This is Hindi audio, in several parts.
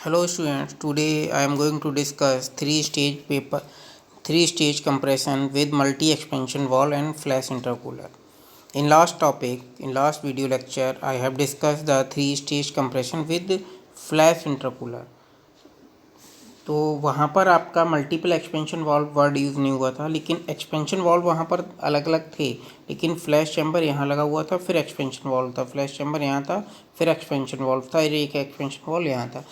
Hello students, today I am going to discuss three stage compression with multi expansion valve and flash intercooler. In last video lecture I have discussed the three stage compression with flash intercooler. तो वहाँ पर आपका multiple expansion valve word use नहीं हुआ था, लेकिन एक्सपेंशन वाल्व वहाँ पर अलग अलग थे, लेकिन फ्लैश चैम्बर यहाँ लगा हुआ था, फिर एक्सपेंशन वाल्व था, फ्लैश चैम्बर यहाँ था, फिर एक्सपेंशन वाल्व था, एक एक्सपेंशन वाल्व यहाँ था।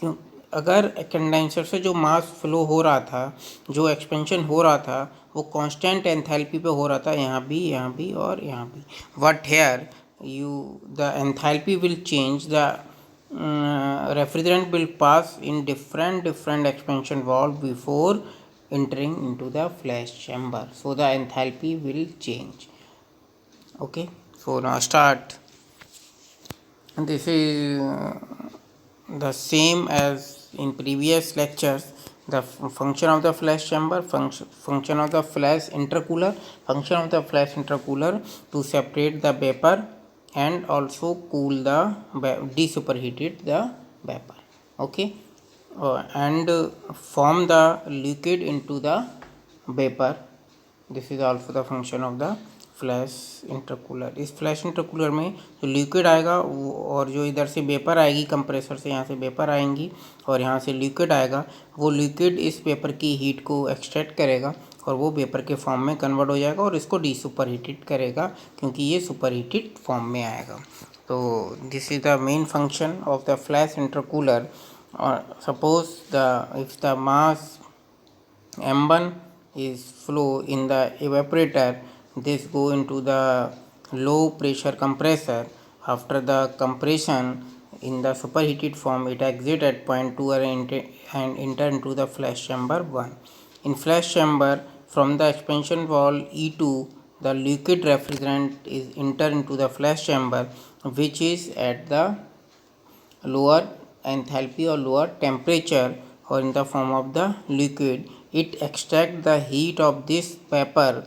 क्यों? अगर कंडेंसर से जो मास फ्लो हो रहा था, जो एक्सपेंशन हो रहा था, वो कांस्टेंट एंथैल्पी पे हो रहा था, यहाँ भी और यहाँ भी। But here the enthalpy will change, the refrigerant will pass in different expansion valve before entering into the flash chamber, so the enthalpy will change. Okay, so now start. This is the same as in previous lectures. The function of the flash chamber, function of the flash intercooler, function of the flash intercooler to separate the vapor and also cool the desuperheated the vapor. Okay, and form the liquid into the vapor. This is also the function of the flash intercooler. इस फ्लैश इंटरकूलर में जो लिक्विड आएगा वो, और जो इधर से वेपर आएगी कंप्रेसर से, यहाँ से वेपर आएंगी और यहाँ से लिक्विड आएगा, वो लिक्विड इस वेपर की हीट को एक्सट्रैक्ट करेगा और वो वेपर के फॉर्म में कन्वर्ट हो जाएगा और इसको डी सुपर हीटेड करेगा, क्योंकि ये सुपर हीटेड फॉर्म में आएगा। तो this is the main function of the flash intercooler. Suppose if the mass m1 is flow in the evaporator, this go into the low pressure compressor. After the compression in the superheated form, it exit at point 2 and enter into the flash chamber 1. In flash chamber, from the expansion valve E2, the liquid refrigerant is enter into the flash chamber, which is at the lower enthalpy or lower temperature or in the form of the liquid. It extract the heat of this vapor,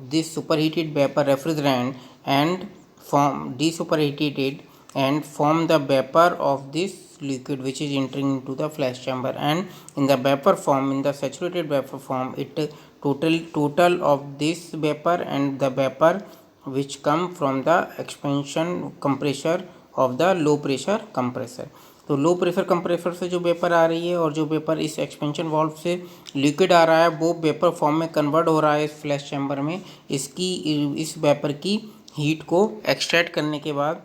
this superheated vapor refrigerant, and form desuperheated and form the vapor of this liquid which is entering into the flash chamber. And in the vapor form, in the saturated vapor form, it total of this vapor and the vapor which come from the expansion compressor of the low pressure compressor. तो लो प्रेशर कंप्रेसर से जो वेपर आ रही है और जो वेपर इस एक्सपेंशन वाल्व से लिक्विड आ रहा है, वो वेपर फॉर्म में कन्वर्ट हो रहा है इस फ्लैश चैम्बर में। इस वेपर की हीट को एक्सट्रैक्ट करने के बाद,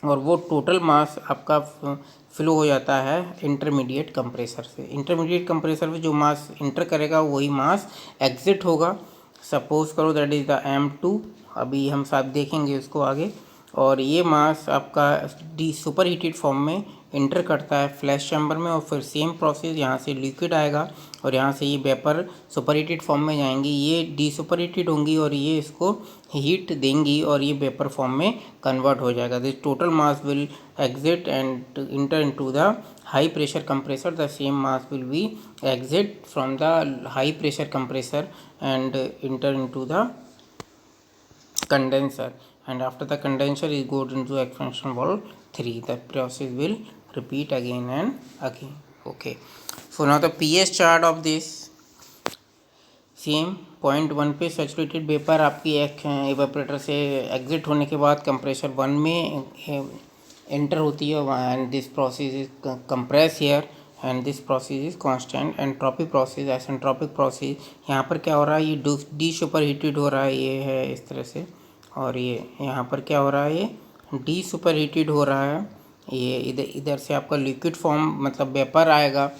और वो टोटल मास आपका फ्लो हो जाता है इंटरमीडिएट कंप्रेसर से। इंटरमीडिएट कंप्रेसर में जो मास इंटर करेगा वही मास एग्जिट होगा। सपोज करो दैट इज़ द M2, अभी हम साथ देखेंगे उसको आगे। और ये मास आपका डी सुपर हीटेड फॉर्म में इंटर करता है फ्लैश चैम्बर में, और फिर सेम प्रोसेस, यहाँ से लिक्विड आएगा और यहाँ से ये वेपर सुपर हीटेड फॉर्म में जाएंगी, ये डी सुपर हीटेड होंगी और ये इसको हीट देंगी और ये वेपर फॉर्म में कन्वर्ट हो जाएगा। This total mass will exit and inter into the high pressure compressor. The same mass will be exit from the high pressure compressor and inter into the condenser, and after the condenser it goes into expansion valve 3. The process will repeat again and again. Okay, so now the pH chart of this, same point 1 पे सैचुरेटेड वेपर आपकी एवापोरेटर से एग्जिट होने के बाद कंप्रेसर 1 में एंटर होती है, and this process is compress here and this process is constant. Entropic process, isentropic process, यहाँ पर क्या हो रहा है, ये डी सुपर हीटेड हो रहा है, ये है इस तरह से, और ये यहाँ पर क्या हो रहा है, ये डी सुपर हीटेड हो रहा है। ये इधर से आपका लिक्विड फॉर्म मतलब वेपर आएगा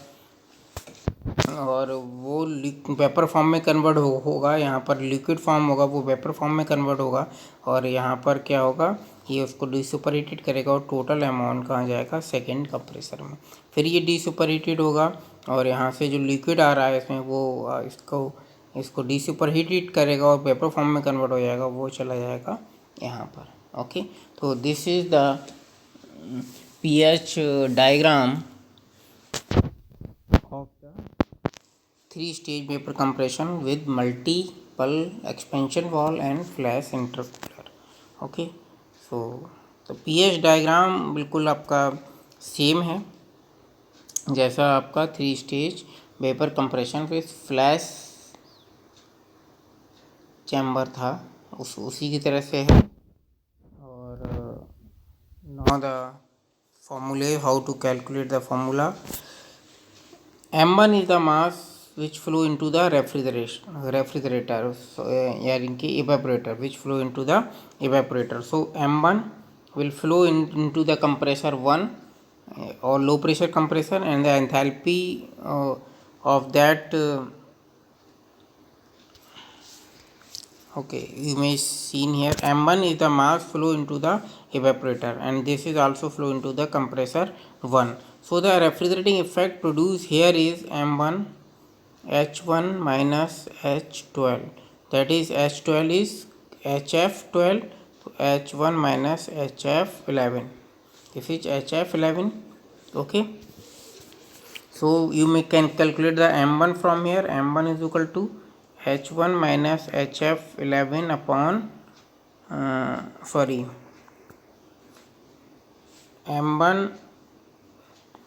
और वो वेपर फॉर्म में कन्वर्ट होगा। यहाँ पर लिक्विड फॉर्म होगा, वो वेपर फॉर्म में कन्वर्ट होगा, और यहाँ पर क्या होगा, ये उसको डी सुपर हीटेड करेगा और टोटल अमाउंट कहाँ जाएगा, सेकेंड कंप्रेसर में। फिर ये डी सुपर हीटेड होगा और यहाँ से जो लिक्विड आ रहा है इसमें, वो इसको डी सुपर हीटेड करेगा और वेपर फॉर्म में कन्वर्ट हो जाएगा, वो चला जाएगा यहाँ पर। ओके, तो this is the pH diagram of the three stage vapor compression with multiple expansion valve and flash intercooler. Okay, so the pH diagram बिल्कुल आपका सेम है, जैसा आपका 3 stage vapour compression with flash chamber था उसी की तरह से है। और now the formula, how to calculate the formula. M1 is the mass which flow into the refrigerator, so यानी कि evaporator, which flow into the evaporator. So M1 will flow into the compressor 1 or low pressure compressor, and the enthalpy of that okay, you may seen here M1 is the mass flow into the evaporator, and this is also flow into the compressor 1. So the refrigerating effect produced here is M1 H1 minus H12, that is H12 is HF12, H1 minus HF11, this is HF11. Okay, so you can calculate the M1 from here. M1 is equal to H1 minus HF11 upon M1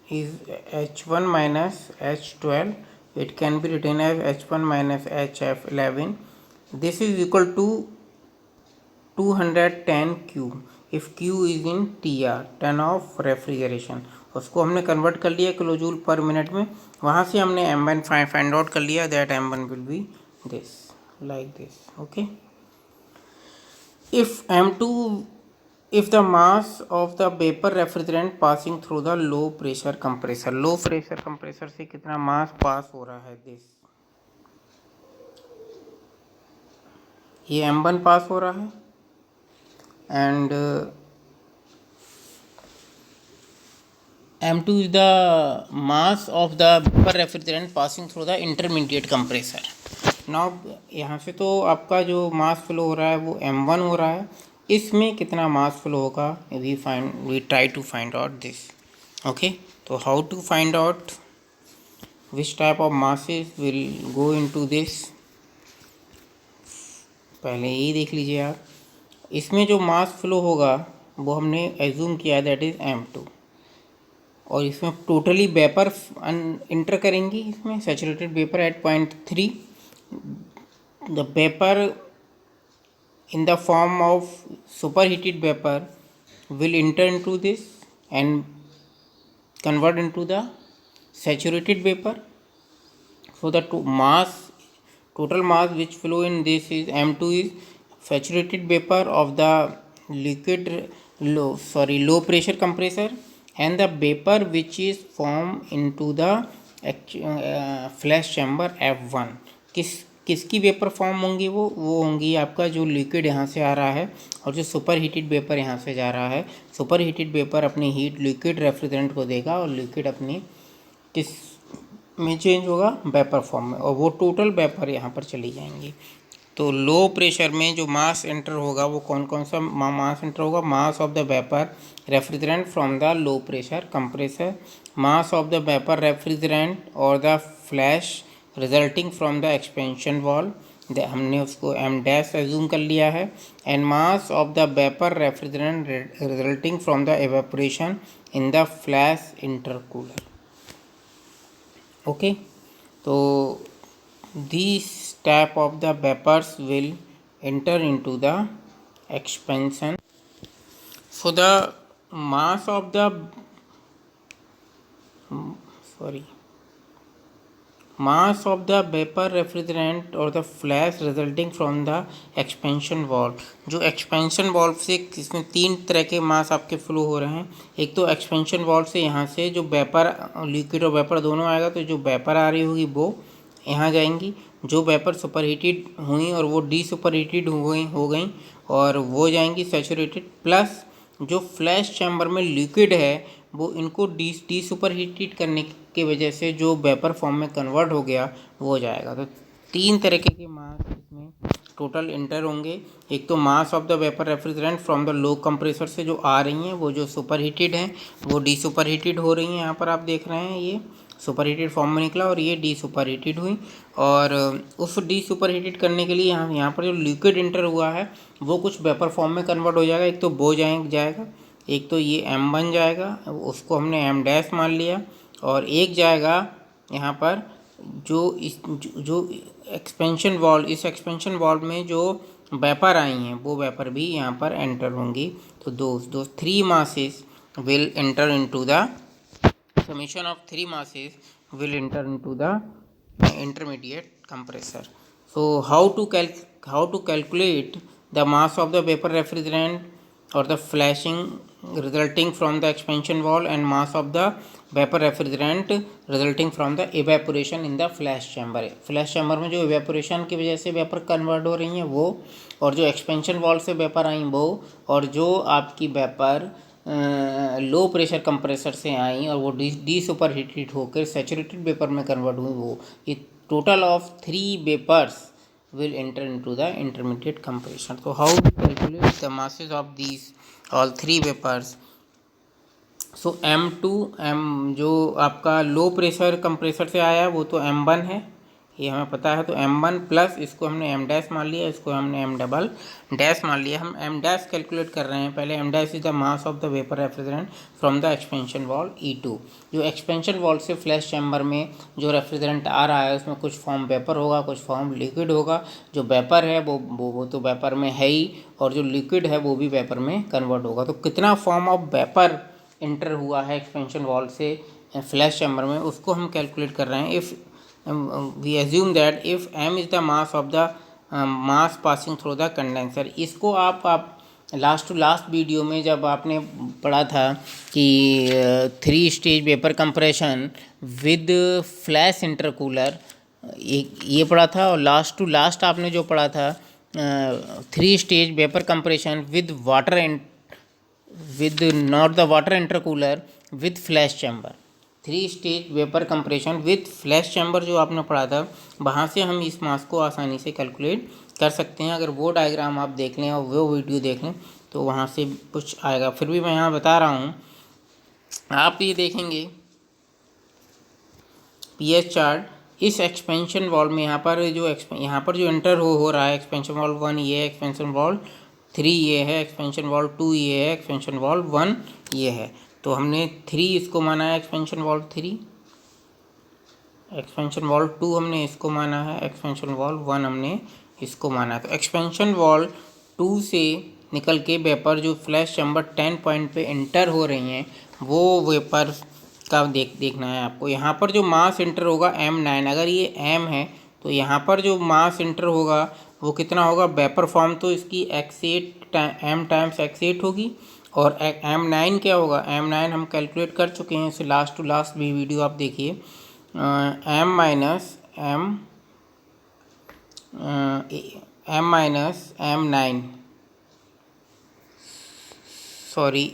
is H1 minus H12. It can be written as H1 minus HF11. This is equal to 210 Q if Q is in TR, ton of refrigeration. उसको हमने कन्वर्ट कर लिया किलो जूल पर मिनट में. वहाँ से हमने M1 फाइंड आउट कर लिया. That M1 will be this, like this. Okay, if the mass of the vapor refrigerant passing through the low pressure compressor से कितना मास पास हो रहा है, this ये M1 पास हो रहा है, and M2 is the mass of the vapor refrigerant passing through the intermediate compressor. Now यहाँ से तो आपका जो मास फ्लो हो रहा है वो M1 हो रहा है. इसमें कितना मास फ्लो होगा, we try to find out this. Okay, so how to find out which type of masses will go into this, पहले यही देख लीजिए आप. इसमें जो मास फ्लो होगा वो हमने एज्यूम किया दैट इज M2, और इसमें टोटली वेपर इंटर करेंगी. इसमें saturated vapour eight 0.3, the vapour in the form of super heated vapour will inter into this and convert into the saturated vapour. So the total mass which flow in this is M2 is saturated vapor of the low pressure compressor, and the vapor which is formed into the flash chamber F1. किसकी वेपर फॉर्म होंगी, वो होंगी आपका जो लिक्विड यहाँ से आ रहा है और जो सुपर हीटेड वेपर यहाँ से जा रहा है. सुपर हीटेड वेपर अपनी हीट लिक्विड रेफ्रिजरेंट को देगा और लिक्विड अपनी किस में चेंज होगा, वेपर फॉर्म में, और वो टोटल वेपर यहाँ पर चली जाएंगी. तो लो प्रेशर में जो मास एंटर होगा वो कौन कौन सा मास एंटर होगा, mass of the vapour refrigerant from the low pressure compressor, mass of the vapour refrigerant और the flash resulting from the expansion valve, हमने उसको M डैश एज्यूम कर लिया है, and mass of the vapour refrigerant resulting from the evaporation in the flash intercooler. Okay, so these type of the vapors will enter into the expansion. So the mass of the vapor refrigerant or the flash resulting from the expansion valve. जो expansion valve से इसमें 3 तरह के मास आपके फ्लो हो रहे हैं. एक तो expansion valve से यहाँ से जो वेपर लिक्विड और वेपर दोनों आएगा, तो जो वेपर आ रही होगी वो यहाँ जाएंगी. जो वेपर सुपर हीटेड हुई और वो डी सुपर हीटेड हो गई और वो जाएंगी सैचुरेटेड, प्लस जो फ्लैश चैम्बर में लिक्विड है वो इनको डी सुपर हीटेड करने की वजह से जो वेपर फॉर्म में कन्वर्ट हो गया वो जाएगा. तो 3 तरीके के मास इसमें टोटल इंटर होंगे. एक तो मास of the vapour refrigerant from the low compressor से जो आ रही हैं वो जो सुपर हीटेड हैं वो डी सुपर हीटेड हो रही हैं. यहाँ पर आप देख रहे हैं ये सुपर हीटेड फॉर्म में निकला और ये डी सुपर हीटेड हुई, और उस डी सुपर हीटेड करने के लिए यहाँ पर जो लिक्विड इंटर हुआ है वो कुछ वेपर फॉर्म में कन्वर्ट हो जाएगा. एक तो वो जाएगा, एक तो ये M1 जाएगा, उसको हमने M डैश मान लिया, और एक जाएगा यहाँ पर जो एक्सपेंशन वॉल्व, इस एक्सपेंशन वॉल्व में जो वेपर आई हैं वो वेपर भी यहाँ पर एंटर होंगी। तो दोस्त 3 masses will enter into the summation of 3 masses will enter into the intermediate compressor. So how to calculate the mass of the vapor refrigerant or the flashing resulting from the expansion valve and mass of the vapor refrigerant resulting from the evaporation in the flash chamber. Flash chamber में जो evaporation की वजह से वेपर कन्वर्ट हो रही हैं वो, और जो एक्सपेंशन वॉल्व से वेपर आई वो, और जो आपकी वेपर लो प्रेशर कंप्रेसर से आई और वो डी सुपर हीटेड होकर सैचुरेटेड वेपर में कन्वर्ट हुई वो, ये total of 3 vapours will enter into the intermediate compression. So how to calculate the masses of these all 3 vapors? So M2 जो आपका लो प्रेशर कंप्रेसर से आया वो तो M1 है, ये हमें पता है। तो M1 प्लस इसको हमने M डैश मान लिया, इसको हमने M डबल डैश मान लिया। हम M डैश कैलकुलेट कर रहे हैं। पहले M dash is the mass of the vapour refrigerant from the expansion valve E2। जो एक्सपेंशन वॉल्व से फ्लैश चैम्बर में जो रेफ्रिजरेंट आ रहा है उसमें कुछ फॉर्म वेपर होगा, कुछ फॉर्म लिक्विड होगा। जो वेपर है वो तो वेपर में है ही, और जो लिक्विड है वो भी वेपर में कन्वर्ट होगा। तो कितना फॉर्म ऑफ वेपर इंटर हुआ है एक्सपेंशन वॉल्व से फ्लैश चैम्बर में, उसको हम कैलकुलेट कर रहे हैं। If we assume that if M is the mass of the mass passing through the condenser. इसको आप लास्ट टू लास्ट वीडियो में जब आपने पढ़ा था कि 3 stage vapour compression with flash intercooler, ये पढ़ा था। और लास्ट टू लास्ट आपने जो पढ़ा था 3 stage vapour compression with water with not the water intercooler with flash chamber। 3 stage vapour compression with flash chamber जो आपने पढ़ा था, वहाँ से हम इस मास को आसानी से कैलकुलेट कर सकते हैं। अगर वो डायग्राम आप देख लें और वो वीडियो देख लें तो वहाँ से कुछ आएगा। फिर भी मैं यहाँ बता रहा हूँ, आप ये देखेंगे पीएच चार्ट। इस एक्सपेंशन वॉल्व में यहाँ पर जो एंटर हो रहा है, एक्सपेंशन वॉल्व 1 ये है, एक्सपेंशन वॉल्व 3 ये है, एक्सपेंशन वॉल्व 2 ये है, एक्सपेंशन वॉल्व 1 ये है। तो हमने 3 इसको माना है एक्सपेंशन वॉल्व 3, एक्सपेंशन वॉल्व 2 हमने इसको माना है, एक्सपेंशन वॉल्व 1 हमने इसको माना है। तो एक्सपेंशन वॉल्व 2 से निकल के वेपर जो फ्लैश चैम्बर 10 पॉइंट पे एंटर हो रही हैं वो वेपर का देखना है आपको। यहाँ पर जो मास इंटर होगा M9, अगर ये M है तो यहाँ पर जो मास इंटर होगा वो कितना होगा? वेपर फॉर्म तो इसकी x8 M टाइम्स x8 होगी, और M9 क्या होगा? M9 हम कैलकुलेट कर चुके हैं, इसे लास्ट टू लास्ट भी वीडियो आप देखिए। M minus M9 sorry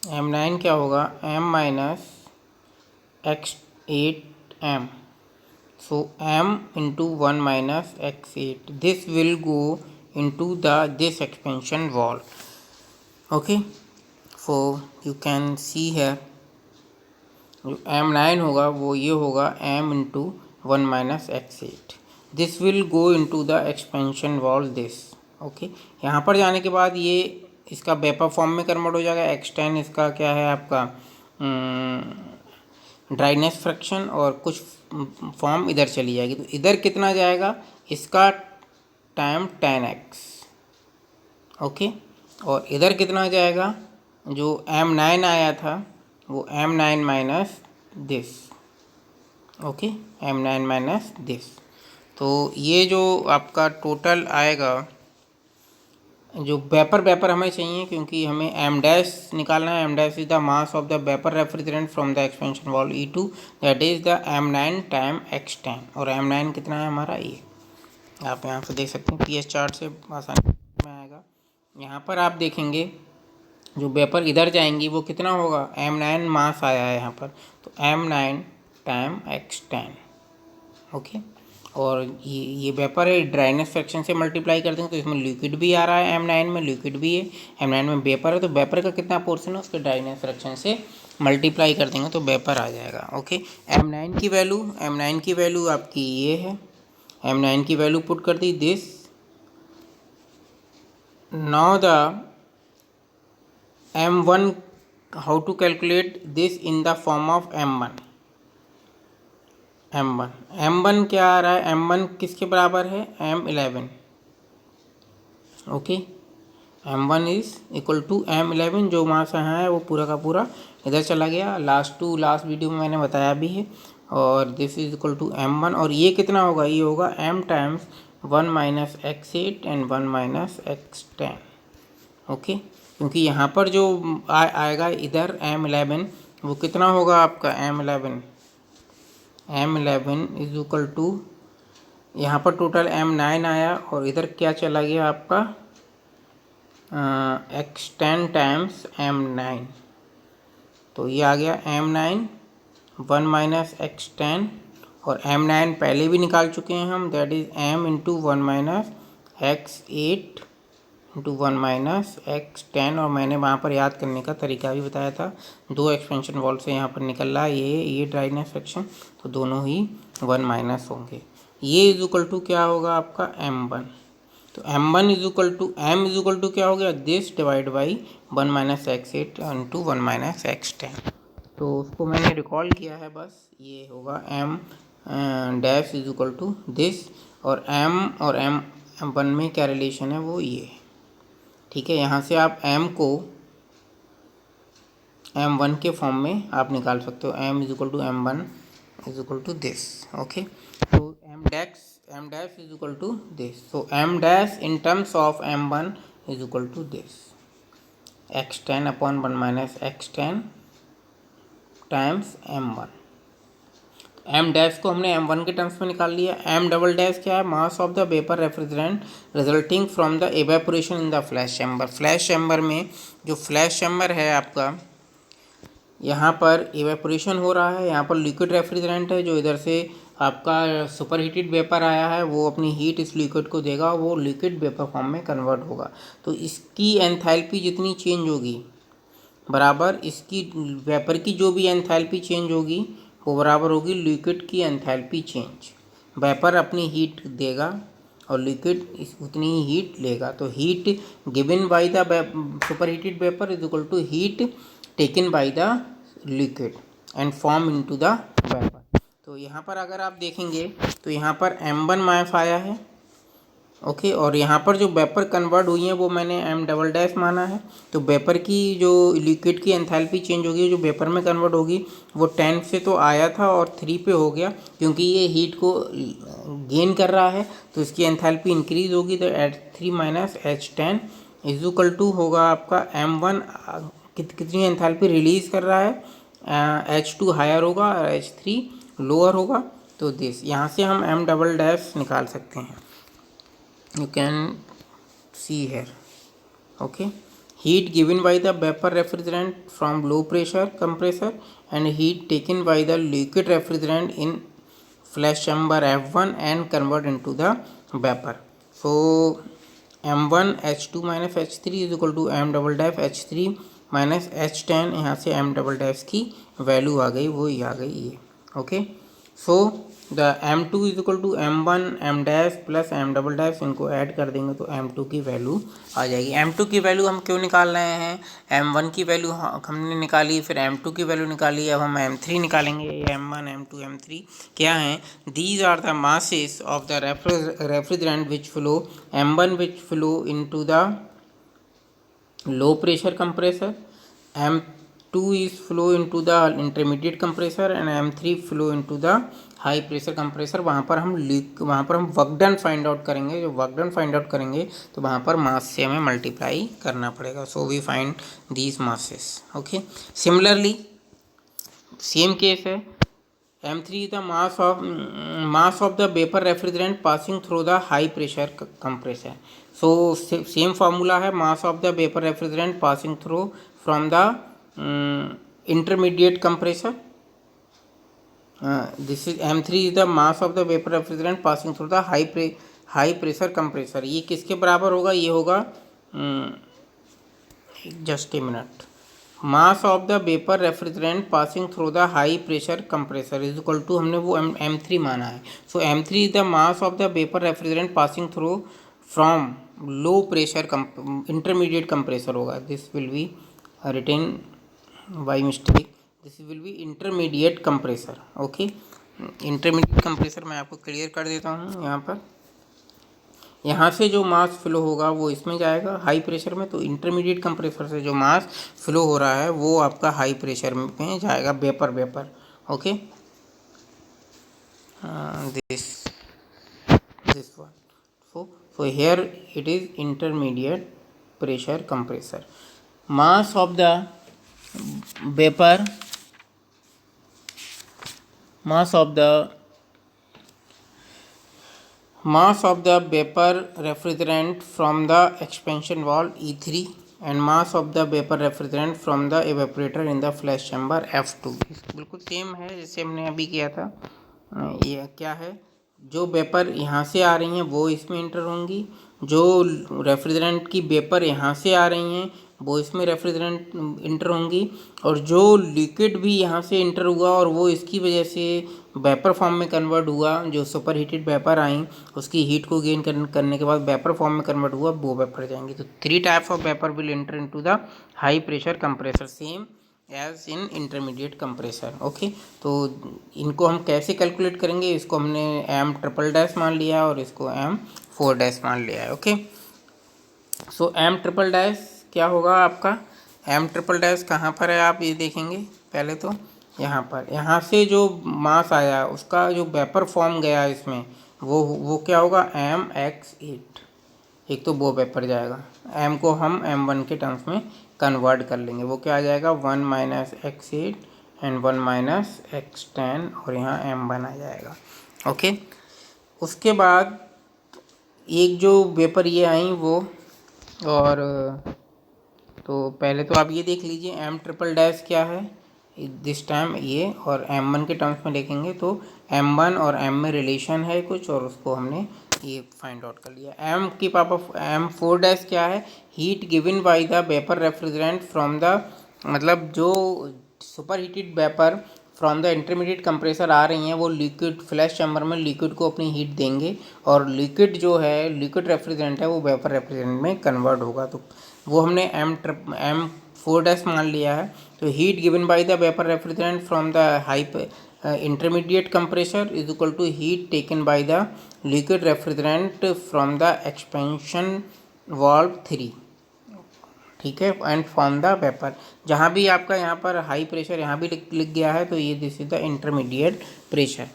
M9 क्या होगा? M minus x8M। So M into 1 minus x8, this will go into this expansion valve. Okay, so you can see here जो M9 होगा वो ये होगा M into 1 minus x8, this will go into the expansion valve this। okay, यहाँ पर जाने के बाद ये इसका वेपर फॉर्म में कन्वर्ट हो जाएगा। x10 इसका क्या है आपका ड्राइनेस फ्रैक्शन, और कुछ फॉर्म इधर चली जाएगी। तो इधर कितना जाएगा? इसका टाइम 10x। ओके, और इधर कितना जाएगा? जो M9 आया था वो M9 minus this. Okay, M9 minus this. तो ये जो आपका टोटल आएगा, जो वेपर हमें चाहिए क्योंकि हमें M डैश निकालना है। M dash is the mass of the vapour refrigerant from the expansion valve E2, that is the M9 time x10। और M9 कितना है हमारा? ये आप यहाँ पे देख सकते हैं, पीएच चार्ट से आसानी में आएगा। यहाँ पर आप देखेंगे जो वेपर इधर जाएंगी वो कितना होगा? M9 मास आया है यहाँ पर, तो M9 टाइम x10। ओके, और ये वेपर है, ड्राइनेस फ्रैक्शन से मल्टीप्लाई कर देंगे तो इसमें लिक्विड भी आ रहा है। M9 में लिक्विड भी है, M9 में वेपर है, तो वेपर का कितना पोर्शन है उसके ड्राइनेस फ्रैक्शन से मल्टीप्लाई कर देंगे तो वेपर आ जाएगा। ओके, M9 की वैल्यू आपकी ये है। M9 की वैल्यू पुट कर दी this. Now the M1 how to calculate this in the form of m1. m1 क्या आ रहा है, m1 किसके बराबर है, m11. Okay, m1 is equal to m11. जो वहाँ से है वो पूरा का पूरा इधर चला गया. लास्ट वीडियो में मैंने बताया भी है. और this is equal to m1. और ये कितना होगा, ये होगा m times 1 minus x8 and 1 minus x10. Okay, क्योंकि यहाँ पर जो आएगा इधर m11, वो कितना होगा आपका m11 इज इक्वल टू, यहाँ पर टोटल m9 आया और इधर क्या चला गया आपका x10 टाइम्स m9. तो ये आ गया m9 1 माइनस x10, और m9 पहले भी निकाल चुके हैं हम, that is m into 1 minus x8 into 1 minus x10. और मैंने वहाँ पर याद करने का तरीका भी बताया था. 2 एक्सपेंशन वॉल्व से यहाँ पर निकल रहा है ये ड्राइनेस फ्रैक्शन, तो दोनों ही 1 माइनस होंगे. ये इज इक्वल टू क्या होगा आपका m1. तो m1 is equal to m is equal to क्या हो गया, this divide by 1 minus x8 into 1 minus x10. तो उसको मैंने रिकॉल किया है बस. ये होगा m dash is equal to this, और m और m1 में क्या रिलेशन है वो ये. ठीक है, यहाँ से आप m को m1 के फॉर्म में आप निकाल सकते हो. m is equal to m1 is equal to this. Okay, तो m dash is equal to this. So m dash in terms of m1 is equal to this, x10 upon 1 minus x10 times m1. m dash को हमने m1 के टर्म्स में निकाल लिया. m डबल डैश क्या है, mass of the vapour refrigerant resulting from the evaporation in the flash chamber. Flash chamber में जो फ्लैश चैम्बर है आपका, यहाँ पर एवेपोरेशन हो रहा है, यहाँ पर लिक्विड रेफ्रिजरेंट है, जो इधर से आपका सुपर हीटेड वेपर आया है, वो अपनी हीट इस लिक्विड को देगा, वो लिक्विड वेपर फॉर्म में कन्वर्ट होगा. तो इसकी एंथैल्पी जितनी चेंज होगी बराबर इसकी वेपर की जो भी एंथैल्पी चेंज होगी वो बराबर होगी लिक्विड की एंथैल्पी चेंज. वेपर अपनी हीट देगा और लिक्विड उतनी ही हीट लेगा. तो heat given by the super heated vapour is equal to heat taken by the liquid and form into the vapour. तो यहाँ पर अगर आप देखेंगे तो यहाँ पर m1 माइनस आया है. ओके, और यहाँ पर जो वेपर कन्वर्ट हुई है वो मैंने m डबल डैश माना है. तो वेपर की जो लिक्विड की एंथैल्पी चेंज होगी, जो वेपर में कन्वर्ट होगी, वो 10 से तो आया था और 3 पे हो गया, क्योंकि ये हीट को गेन कर रहा है तो इसकी एंथैल्पी इंक्रीज होगी. तो h3 minus h10 is equal to होगा आपका m1 कितनी एंथैल्पी रिलीज कर रहा है, h2 हायर होगा और h3 लोअर होगा. तो दिस यहाँ से हम m डबल डैश निकाल सकते हैं. You can see here. Okay, heat given by the vapor refrigerant from low pressure compressor and heat taken by the liquid refrigerant in flash chamber F1 and convert into the vapor. So m1 h2 minus h3 is equal to m double dash h3 minus h10. यहाँ से m double dash की वैल्यू आ गई, वो आ गई ये. Okay, so the m2 is equal to m1 m dash plus m double dash, इनको ऐड कर देंगे तो m2 की वैल्यू आ जाएगी. m2 की वैल्यू हम क्यों निकाल रहे हैं, m1 की वैल्यू हमने निकाली, फिर m2 की वैल्यू निकाली, अब हम m3 निकालेंगे. m1 m2 m3 क्या हैं, these are the masses of the refrigerant which flow. m1 which flow into the low pressure compressor, m2 is flow into the intermediate compressor and m3 flow into the high pressure compressor. वहाँ पर हम वर्क डन फाइंड आउट करेंगे. जो वर्क डन फाइंड आउट करेंगे तो वहाँ पर मास से हमें मल्टीप्लाई करना पड़ेगा. So we find these masses. Okay, similarly same case है. m3 the mass of the vapour refrigerant passing through the high pressure compressor. So same formula है, mass of the vapour refrigerant passing through from the intermediate compressor. This is m3 is the mass of the vapor refrigerant passing through the high pressure compressor. ये किसके बराबर होगा, ये होगा just a minute, mass of the vapor refrigerant passing through the high pressure compressor is equal to, हमने वो m3 माना है. So m3 is the mass of the vapor refrigerant passing through from low pressure intermediate compressor होगा. This will be written by mistake, this will be intermediate compressor. Okay, intermediate compressor मैं आपको क्लियर कर देता हूँ। यहाँ पर यहाँ से जो मास फ्लो होगा वो इसमें जाएगा हाई प्रेशर में, तो इंटरमीडिएट कंप्रेसर से जो मास फ्लो हो रहा है वो आपका हाई प्रेशर में जाएगा, vapour. Okay, this one. So here it is intermediate pressure compressor. Mass of the vapor, mass of the vapor refrigerant from the expansion valve E3 and mass of the vapor refrigerant from the evaporator in the flash chamber F2। बिल्कुल सेम है जैसे हमने अभी किया था। ये क्या है, जो वेपर यहाँ से आ रही हैं वो इसमें इंटर होंगी, जो रेफ्रिजरेंट की वेपर यहाँ से आ रही हैं वो इसमें रेफ्रिजरेंट इंटर होंगी, और जो लिक्विड भी यहाँ से इंटर हुआ और वो इसकी वजह से वेपर फॉर्म में कन्वर्ट हुआ, जो सुपर हीटेड वेपर आई उसकी हीट को गेन करने के बाद वेपर फॉर्म में कन्वर्ट हुआ, वो वेपर जाएंगे। तो 3 types of vapour will enter into the high pressure compressor same as in intermediate compressor. Okay, तो इनको हम कैसे कैलकुलेट करेंगे, इसको हमने M" मान लिया है और इसको M4' मान लिया है। ओके, सो M" क्या होगा आपका, M" कहाँ पर है आप ये देखेंगे। पहले तो यहाँ पर, यहाँ से जो मास आया उसका जो वेपर फॉर्म गया इसमें वो क्या होगा, MX8। एक तो वो वेपर जाएगा, M को हम M1 के टर्म्स में कन्वर्ट कर लेंगे, वो क्या आ जाएगा 1 - X8 एंड 1 - X10 और यहाँ M1 आ जाएगा। ओके, उसके बाद एक जो वेपर ये आई वो, और तो पहले तो आप ये देख लीजिए M" क्या है दिस टाइम ये, और M1 के टर्म्स में देखेंगे तो M1 और M में रिलेशन है कुछ, और उसको हमने ये फाइंड आउट कर लिया। M की पावर M4' क्या है, heat given by the vapour refrigerant from the, मतलब जो super heated vapour from the intermediate compressor आ रही हैं वो लिक्विड फ्लैश चैम्बर में लिक्विड को अपनी हीट देंगे, और लिक्विड जो है लिक्विड रेफ्रिजरेंट है वो वेपर रेफ्रिजरेंट में कन्वर्ट होगा, तो वो हमने M4' मान लिया है। तो heat given by the vapour refrigerant from the high intermediate compressor is equal to heat taken by the liquid refrigerant from the expansion valve 3। ठीक है, एंड फ्रॉम द वेपर, जहाँ भी आपका यहाँ पर हाई प्रेशर यहाँ भी लिख गया है तो ये this is the intermediate pressure,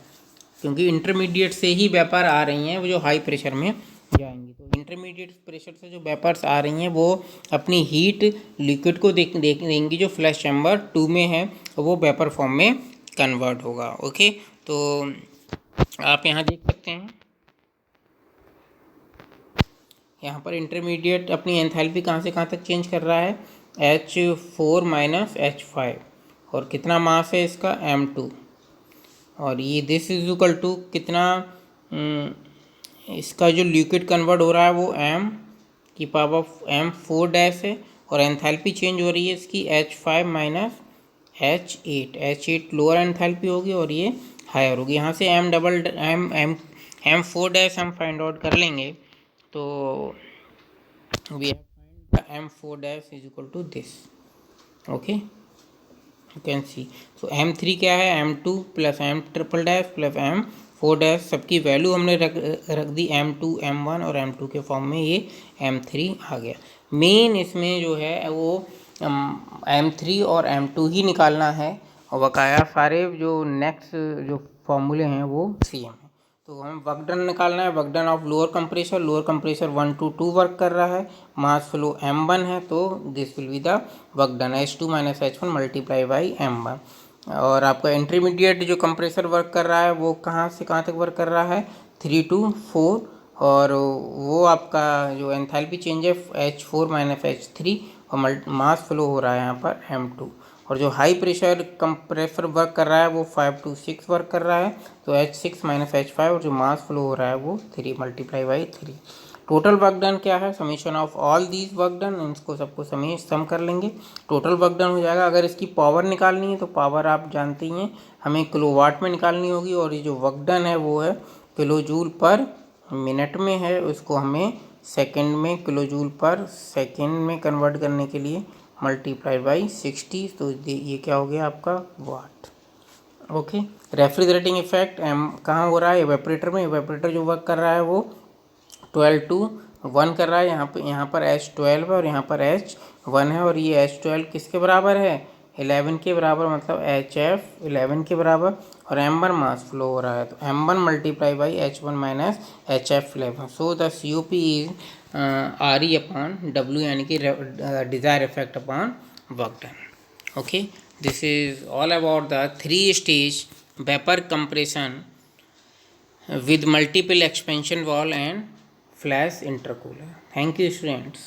क्योंकि इंटरमीडिएट से ही वेपर आ रही हैं वो जो हाई प्रेशर में जाएंगी। तो इंटरमीडिएट प्रेशर से जो वेपर्स आ रही हैं वो अपनी हीट लिक्विड को देंगी जो फ्लैश चैम्बर 2 में है, वो वेपर फॉर्म में कन्वर्ट होगा। ओके, तो आप यहाँ देख सकते हैं यहाँ पर इंटरमीडिएट अपनी एंथैल्पी कहाँ से कहाँ तक चेंज कर रहा है, H4 - H5, और कितना मास है इसका M2, और ये दिस इज इक्वल टू कितना, इसका जो लिक्विड कन्वर्ट हो रहा है वो M की पावर M4' है, और एंथैल्पी चेंज हो रही है इसकी H5 - H8 लोअर एंथैल्पी होगी और ये हायर होगी। यहाँ से M4' हम फाइंड आउट कर लेंगे, तो we have find the M4' is equal to this। okay, you can see, so M3 क्या है, M2 + M" + M4' सबकी वैल्यू हमने रख दी M2 M1 और M2 के फॉर्म में, ये M3 आ गया। मेन इसमें जो है वो M3 और M2 ही निकालना है, और बकाया सारे जो नेक्स्ट जो फॉर्मूले हैं वो सेम है। तो हमें वर्क डन निकालना है, work done of lower compressor 1 to 2 work कर रहा है, मास फ्लो M1 है, तो this will be the work done H2 - H1 multiply by M1। और आपका इंटरमीडिएट जो कंप्रेसर वर्क कर रहा है वो कहाँ से कहाँ तक वर्क कर रहा है, 3 to 4, और वो आपका जो एंथैल्पी चेंज है H4 - H3, और मास फ्लो हो रहा है यहाँ पर M2, और जो हाई प्रेशर कंप्रेसर वर्क कर रहा है वो 5 to 6 वर्क कर रहा है, तो H6 - H5, और जो मास फ्लो हो रहा है वो 3 multiply by 3। Total work done क्या है, summation of all these work done, इसको सबको सम कर लेंगे, टोटल वर्क डन हो जाएगा। अगर इसकी पावर निकालनी है तो पावर आप जानते ही हैं हमें किलोवाट में निकालनी होगी, और ये जो वर्क डन है वो है किलो जूल पर मिनट में है, उसको हमें सेकेंड में किलो जूल पर सेकेंड में कन्वर्ट करने के लिए मल्टीप्लाई बाई 60, तो ये क्या हो गया आपका वाट। ओके, रेफ्रिजरेटिंग इफेक्ट एम कहाँ हो रहा है, एवेपोरेटर में। एवेपोरेटर जो वर्क कर रहा है वो 12:1 कर रहा है। यहाँ पर H12 है और यहाँ पर H1 है, और ये H12 किसके बराबर है, 11 के बराबर, मतलब HF 11 के बराबर, और M1 मास फ्लो हो रहा है, तो M1 multiply by H1 minus HF 11। So the COP is RE upon W, यानी कि desire effect upon work done. Okay, this is all about the 3-stage vapor compression with multiple expansion valve and flash intercooler. Thank you, students.